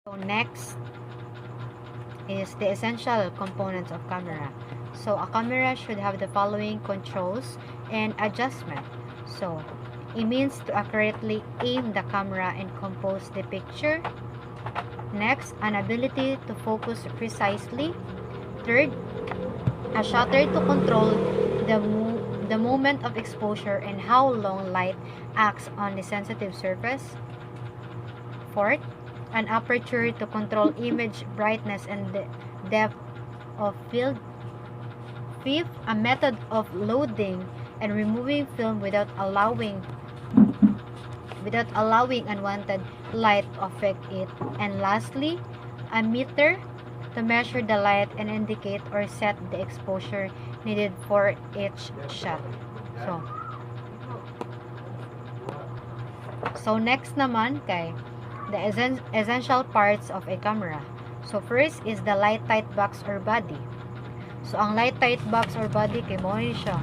So next is the essential components of camera. So a camera should have the following controls and adjustment. So it means to accurately aim the camera and compose the picture. Next, an ability to focus precisely. Third, a shutter to control the moment of exposure and how long light acts on the sensitive surface. Fourth, an aperture to control image brightness and the depth of field. Fifth, a method of loading and removing film without allowing unwanted light to affect it. And lastly, a meter to measure the light and indicate or set the exposure needed for each shot. So next naman kay the essential parts of a camera. So first is the light tight box or body. So ang light tight box or body kay mo ni siya.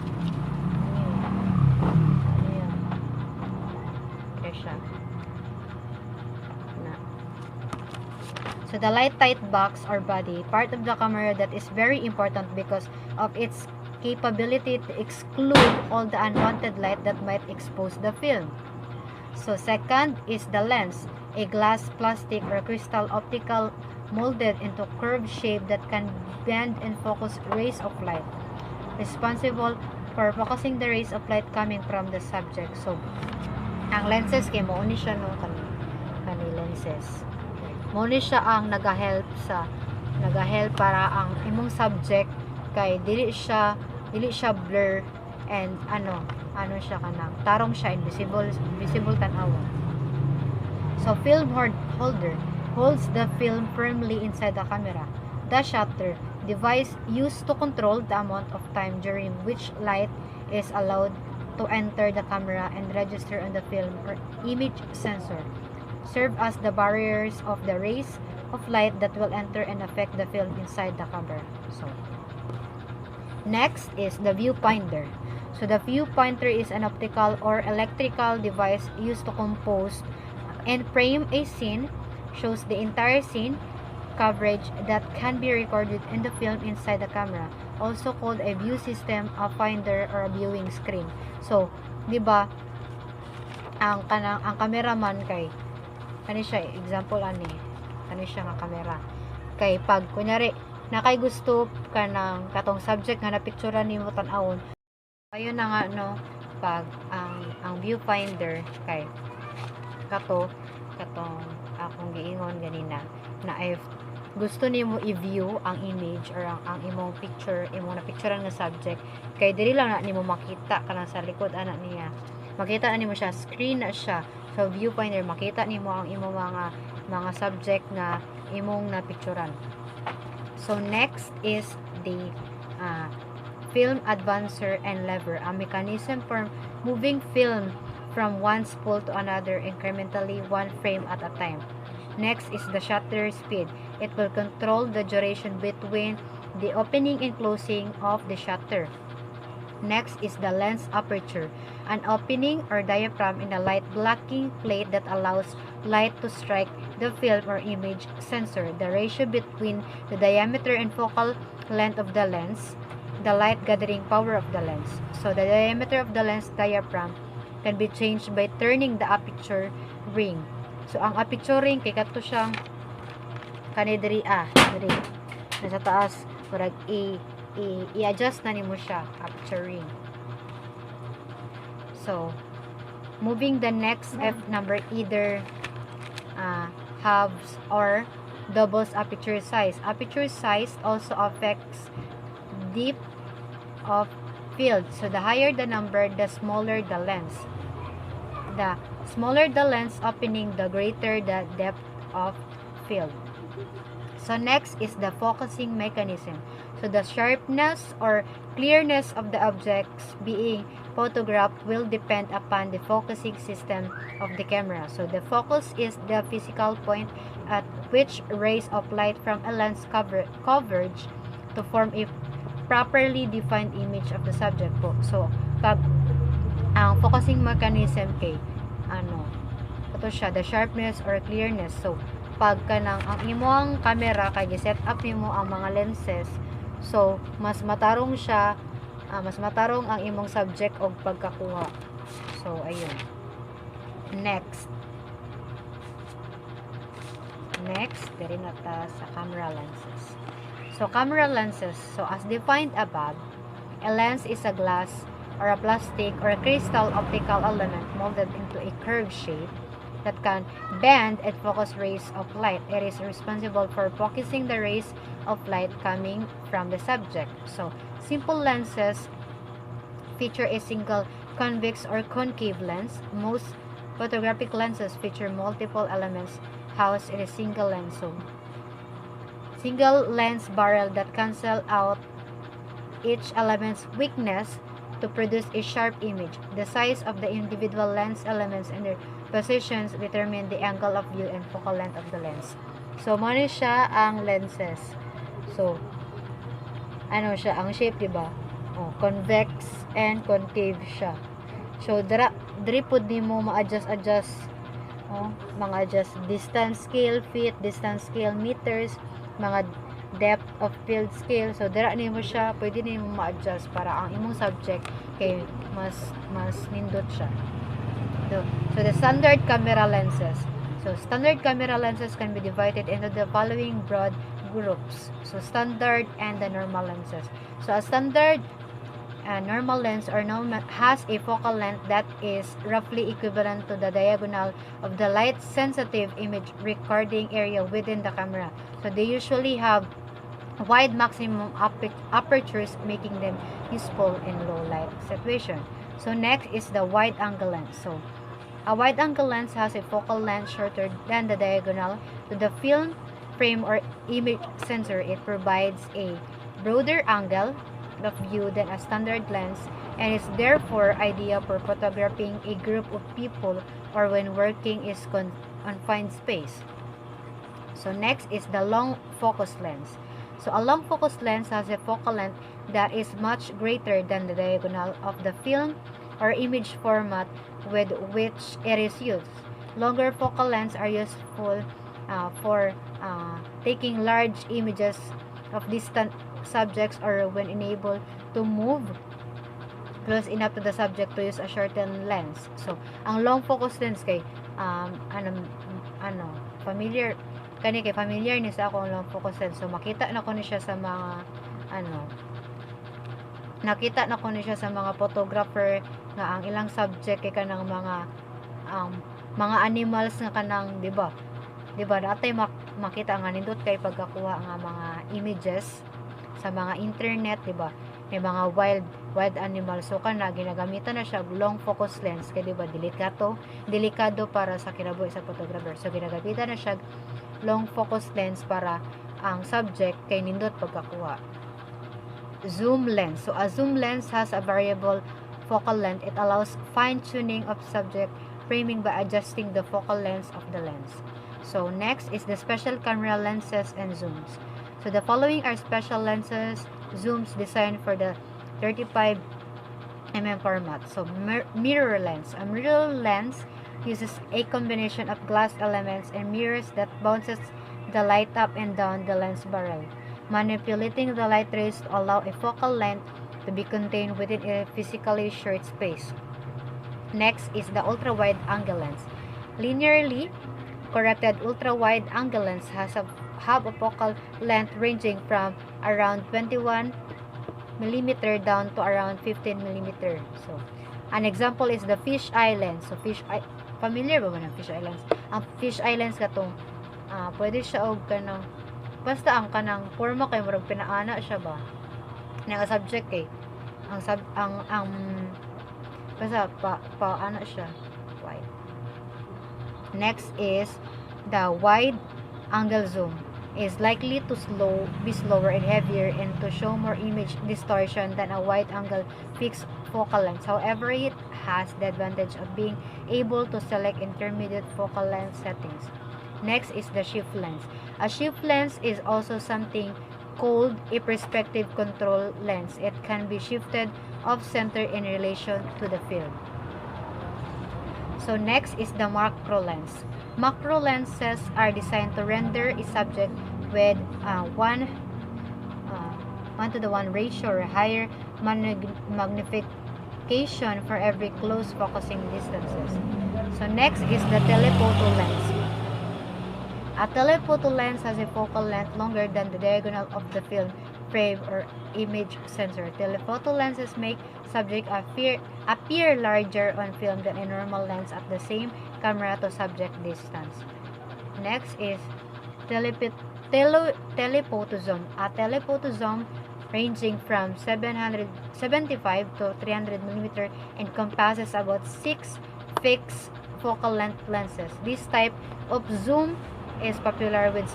So the light tight box or body, part of the camera that is very important because of its capability to exclude all the unwanted light that might expose the film. So second is the lens, a glass, plastic, or crystal optical molded into curved shape that can bend and focus rays of light, responsible for focusing the rays of light coming from the subject. So ang lenses kay mo ni siya no kani lenses. Mo ni siya ang nagahelp para ang imong subject kay dili siya blur and ano siya kanang tarong siya visible tan-awon. So film holder holds the film firmly inside the camera. The shutter device used to control the amount of time during which light is allowed to enter the camera and register on the film or image sensor serve as the barriers of the rays of light that will enter and affect the film inside the camera. So next is the viewfinder. So the viewfinder is an optical or electrical device used to compose and frame a scene, shows the entire scene coverage that can be recorded in the film inside the camera, also called a view system, a finder, or a viewing screen. So, di ba, ang cameraman kay kani siya example kani siya nga camera kay pag kunyari na kay gusto ka ng katong subject nga napicturean nimo tan-awon, ayun na nga no, pag ang viewfinder kay katong akong giingon ganina na if gusto nimo i-view ang image or ang imong picture, imong na picturean nga subject, kay dili lang na nimo makita kanang sa likod ana niya, makita na nimo siya, screen na siya. So viewfinder, makita nimo ang imong mga subject na imong na picturean. So next is the film advancer and lever, a mechanism for moving film from one spool to another incrementally, one frame at a time. Next is the shutter speed. It will control the duration between the opening and closing of the shutter. Next is the lens aperture, an opening or diaphragm in the light blocking plate that allows light to strike the film or image sensor. The ratio between the diameter and focal length of the lens, the light gathering power of the lens. So the diameter of the lens diaphragm can be changed by turning the aperture ring. So ang aperture ring kay kadto siyang kani diri nasa taas murag i-adjust na nimo siya aperture ring. So moving the next F number, either halves or doubles aperture size. Aperture size also affects depth of field. So the higher the number, the smaller the lens. The smaller the lens opening, the greater the depth of field. So next is the focusing mechanism. So the sharpness or clearness of the objects being photographed will depend upon the focusing system of the camera. So the focus is the physical point at which rays of light from a lens converge to form a properly defined image of the subject po. So pag ang focusing mechanism kay ito siya, the sharpness or clearness. So kapag kanang ang imong camera kay gi-set up nimo ang mga lenses, so mas matarong siya, mas matarong ang imong subject og pagkakuha. So ayun. Next, diri na ta sa camera lenses. So camera lenses, so as defined above, a lens is a glass or a plastic or a crystal optical element molded into a curved shape that can bend and focus rays of light. It is responsible for focusing the rays of light coming from the subject. So simple lenses feature a single convex or concave lens. Most photographic lenses feature multiple elements housed in a single lens. So single lens barrel that cancel out each element's weakness to produce a sharp image. The size of the individual lens elements and their positions determine the angle of view and focal length of the lens. So, muna siya ang lenses. So, ano siya? Ang shape, diba? Oh, convex and concave siya. So, diri po di mo ma-adjust. Oh, mga adjust distance scale, feet, distance scale, meters, mga depth of field scale. So dira nimo siya, pwede nimo ma-adjust para ang imong subject kay mas nindot siya. So the standard camera lenses. So standard camera lenses can be divided into the following broad groups. So standard and the normal lenses. So a standard normal lens or normal has a focal length that is roughly equivalent to the diagonal of the light sensitive image recording area within the camera. So they usually have wide maximum apertures, making them useful in low light situation. So next is the wide angle lens. So a wide angle lens has a focal length shorter than the diagonal to the film frame or image sensor. It provides a broader angle of view than a standard lens and is therefore ideal for photographing a group of people or when working in confined space. So next is the long focus lens. So a long focus lens has a focal length that is much greater than the diagonal of the film or image format with which it is used. Longer focal lengths are useful for taking large images of distant subjects or when enabled to move close enough to the subject to use a shortened lens. So ang long focus lens kay familiar ni sa akong long focus lens. So makita na ko ni siya sa mga nakita na ko ni siya sa mga photographer nga ang ilang subject kay kanang mga animals nga kanang di ba natay makita nga nindot kay pagkakuha nga mga images sa mga internet, di ba? May mga wild animals. So kana ginagamitan na siya long focus lens kay di ba delikado para sa kinabuhi sa photographer. So ginagamitan na siya long focus lens para ang subject kay nindot pagkakuha. Zoom lens. So a zoom lens has a variable focal length. It allows fine tuning of subject framing by adjusting the focal length of the lens. So next is the special camera lenses and zooms. So the following are special lenses, zooms designed for the 35 mm format. So mirror lens. A mirror lens uses a combination of glass elements and mirrors that bounces the light up and down the lens barrel, manipulating the light rays to allow a focal length to be contained within a physically short space. Next is the ultra-wide angle lens. Linearly corrected ultra-wide angle lens have a focal length ranging from around 21 mm down to around 15 mm. So, an example is the fish eye lens. So, familiar ba ng fish eye lens? Ang fish eye lens katong pwede siya og kanang basta ang kanang forma kay murag pinaana siya ba? Nga subject kay ang basta ana siya. Wide. Next is the wide angle zoom. Is likely to be slower and heavier and to show more image distortion than a wide-angle fixed focal length. However, it has the advantage of being able to select intermediate focal length settings. Next is the shift lens. A shift lens is also something called a perspective control lens. It can be shifted off-center in relation to the film. So next is the macro lens. Macro lenses are designed to render a subject with 1:1 ratio or higher magnification for every close focusing distances. So next is the telephoto lens. A telephoto lens has a focal length longer than the diagonal of the film frame or image sensor. Telephoto lenses make subject appear larger on film than a normal lens at the same camera to subject distance. Next is telephoto zoom. A telephoto zoom ranging from 775 to 300 mm encompasses about 6 fixed focal length lenses. This type of zoom is popular with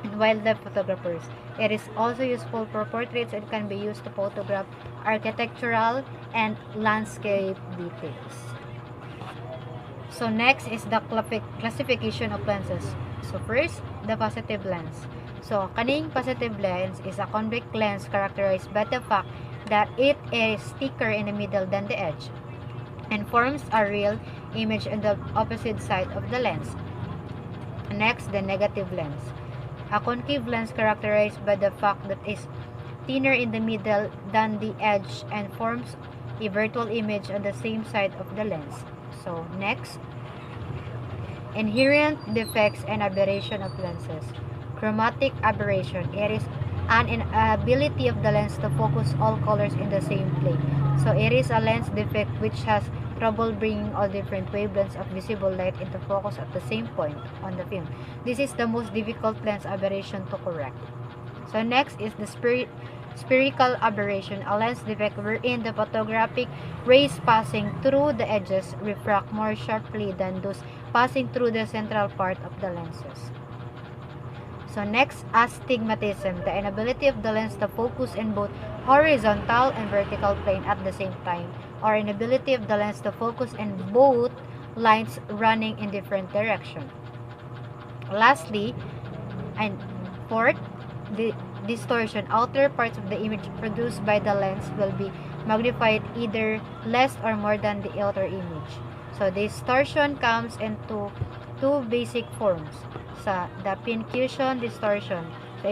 and wildlife photographers. It is also useful for portraits and can be used to photograph architectural and landscape details. So next is the classification of lenses. So first, the positive lens. So kaning positive lens is a convex lens characterized by the fact that it is thicker in the middle than the edge and forms a real image on the opposite side of the lens. Next, the negative lens. A concave lens characterized by the fact that it is thinner in the middle than the edge and forms a virtual image on the same side of the lens. So next, inherent defects and aberration of lenses. Chromatic aberration. It is an inability of the lens to focus all colors in the same plane. So it is a lens defect which has trouble bringing all different wavelengths of visible light into focus at the same point on the film. This is the most difficult lens aberration to correct. So next is the spherical aberration, a lens defect wherein the photographic rays passing through the edges refract more sharply than those passing through the central part of the lenses. So next, astigmatism, the inability of the lens to focus in both horizontal and vertical plane at the same time, or inability of the lens to focus in both lines running in different direction. Lastly, and fourth, the distortion. Outer parts of the image produced by the lens will be magnified either less or more than the outer image. So distortion comes into two basic forms. Sa the pincushion distortion. So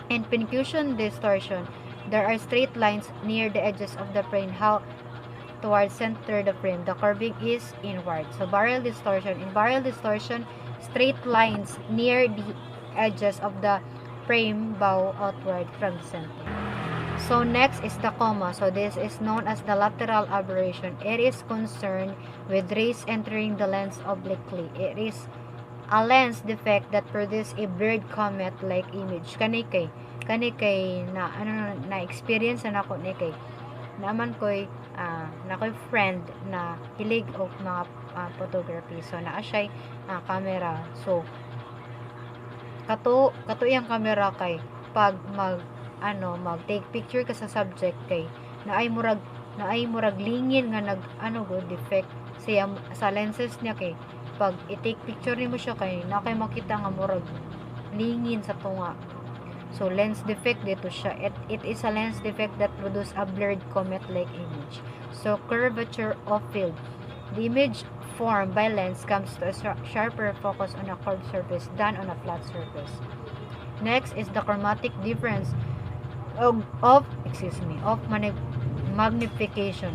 in pincushion distortion, there are straight lines near the edges of the frame towards center the frame. The curving is inward. So barrel distortion. In barrel distortion, straight lines near the edges of the frame bow outward from the center. So next is the coma. So this is known as the lateral aberration. It is concerned with rays entering the lens obliquely. It is a lens defect that produces a bird comet-like image. Kani kay na experience na ako ni kay naman ko'y friend na hilig og mga photography. So naa siya camera. So kato iyang camera kay pag mag take picture ka sa subject kay naay murag lingin nga defect sa lenses niya kay pag i-take picture nimo siya kay nakay makita nga murag lingin sa tunga. So lens defect dito siya. It is a lens defect that produce a blurred comet-like image. So curvature of field. The image formed by lens comes to a sharper focus on a curved surface than on a flat surface. Next is the chromatic difference of magnification.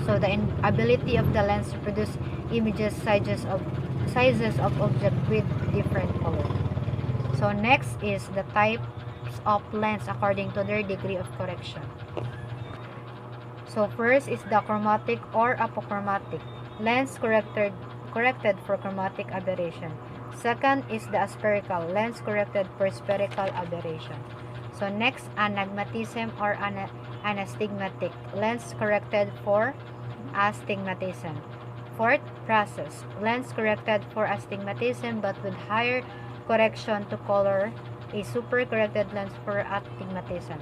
So the ability of the lens to produce images sizes of object with different color. So next is the types of lens according to their degree of correction. So first is the chromatic or apochromatic lens corrected for chromatic aberration. Second is the aspherical lens corrected for spherical aberration. So next, anagmatism or anastigmatic lens corrected for astigmatism. Fourth, process lens corrected for astigmatism but with higher correction to color, a super corrected lens for astigmatism.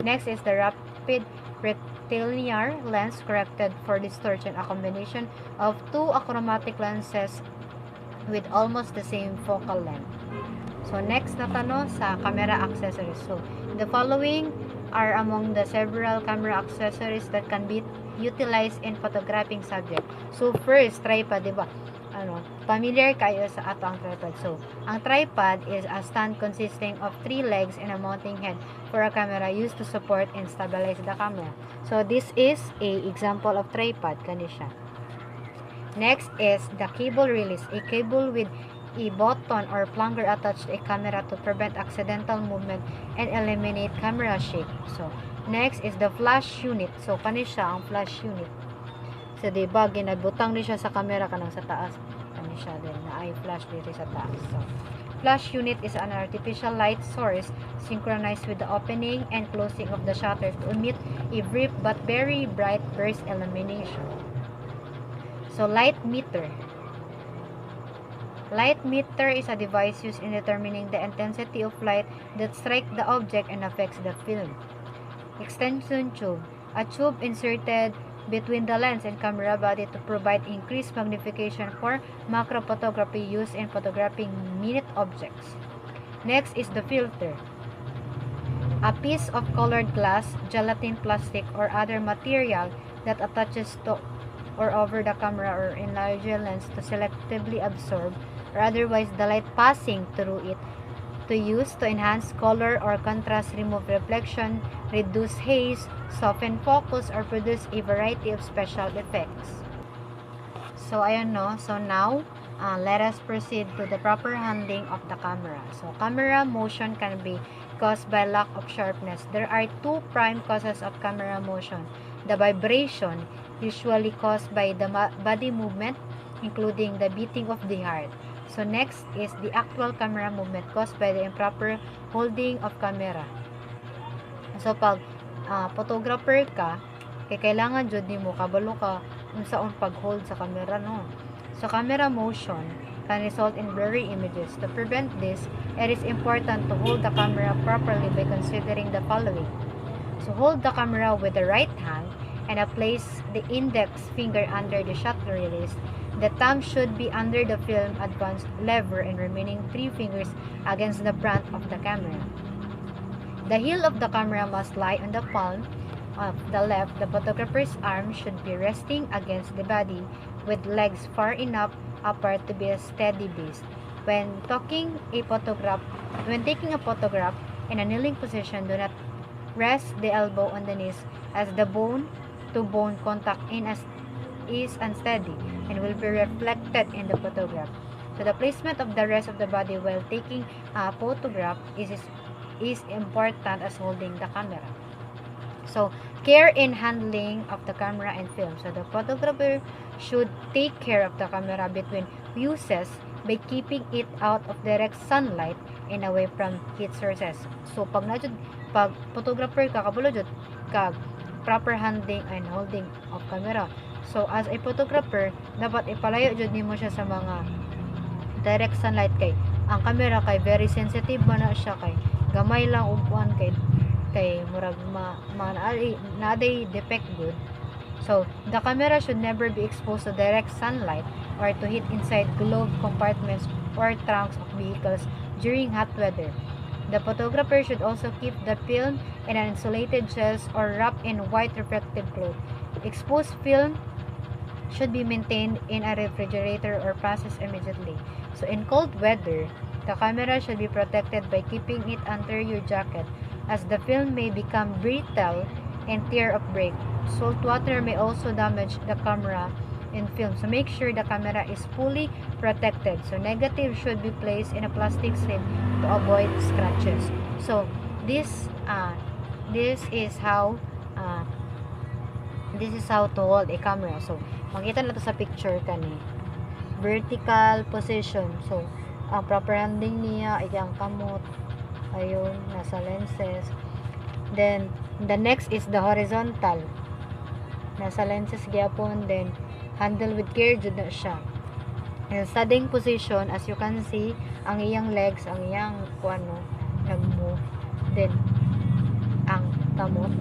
Next is the rapid rectilinear lens corrected for distortion, a combination of two achromatic lenses with almost the same focal length. So next na tanong sa camera accessories. So the following are among the several camera accessories that can be utilized in photographing subject. So first, tripod, di ba? Familiar kayo sa ato ang tripod. So, ang tripod is a stand consisting of 3 legs and a mounting head for a camera used to support and stabilize the camera. So, this is a example of tripod, kani siya. Next is the cable release, a cable with a button or plunger attached to a camera to prevent accidental movement and eliminate camera shake. So, next is the flash unit. So, kani siya ang flash unit. So, diba, ginabutang ni siya sa camera kanang sa taas. Kani siya din, na ay flash dito sa taas. So, flash unit is an artificial light source synchronized with the opening and closing of the shutter to emit a brief but very bright burst illumination. So, light meter. Light meter is a device used in determining the intensity of light that strikes the object and affects the film. Extension tube. A tube inserted between the lens and camera body to provide increased magnification for macro photography used in photographing minute objects. Next is the filter. A piece of colored glass, gelatin, plastic, or other material that attaches to or over the camera or enlarger lens to selectively absorb or otherwise the light passing through it, to use to enhance color or contrast, remove reflection, reduce haze, soften focus, or produce a variety of special effects. So, ayun no. So, now, let us proceed to the proper handling of the camera. So, camera motion can be caused by lack of sharpness. There are 2 prime causes of camera motion. The vibration, usually caused by the body movement, including the beating of the heart. So, next is the actual camera movement caused by the improper holding of camera. So, pag photographer ka, kailangan jud nimo kabalo ka unsaon pag-hold sa camera, no? So, camera motion can result in blurry images. To prevent this, it is important to hold the camera properly by considering the following. So, hold the camera with the right hand and place the index finger under the shutter release. The thumb should be under the film advanced lever and remaining 3 fingers against the front of the camera. The heel of the camera must lie on the palm of the left. The photographer's arm should be resting against the body with legs far enough apart to be a steady base. When taking a photograph in a kneeling position, do not rest the elbow on the knees as the bone-to-bone contact is unsteady and will be reflected in the photograph. So the placement of the rest of the body while taking a photograph is important as holding the camera. So care in handling of the camera and film. So the photographer should take care of the camera between uses by keeping it out of direct sunlight and away from heat sources. So pag photographer ka, kabalo jud kag proper handling and holding of camera. So, as a photographer, dapat ipalayo jud nimo siya sa mga direct sunlight kay ang camera kay very sensitive man na siya kay gamay lang upuan kay murag naaday defect good. So, the camera should never be exposed to direct sunlight or to heat inside glove compartments or trunks of vehicles during hot weather. The photographer should also keep the film in an insulated chest or wrap in white reflective cloth. Exposed film should be maintained in a refrigerator or processed immediately. So in cold weather, the camera should be protected by keeping it under your jacket as the film may become brittle and tear or break. Salt water may also damage the camera and film. So make sure the camera is fully protected. So negative should be placed in a plastic sleeve to avoid scratches. So this is how to hold a camera. So makita na to sa picture kani vertical position. So ang proper handling niya ay ang kamot ayun nasa lenses. Then the next is the horizontal, nasa lenses gyapon. Then handle with care jud na siya. And standing position, as you can see, ang iyang legs, ang iyang nag-move. Then ang kamot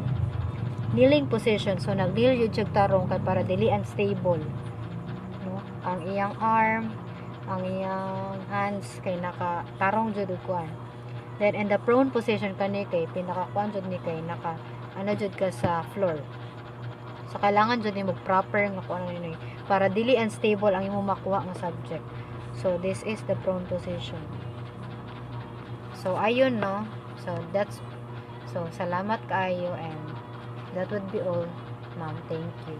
kneeling position, so nag-kneel yun siya tarong kay para dili unstable, no? Ang iyang arm, ang iyang hands kay naka tarong jud kuan. Then in the prone position kani kay pinaka-kuan jud ni kay naka ano jud ka sa floor. So kailangan jud nimo proper nga kuan ni para dili unstable ang imong makuha nga subject. So this is the prone position. So ayun no. So salamat kaayo and that would be all, ma'am. Thank you.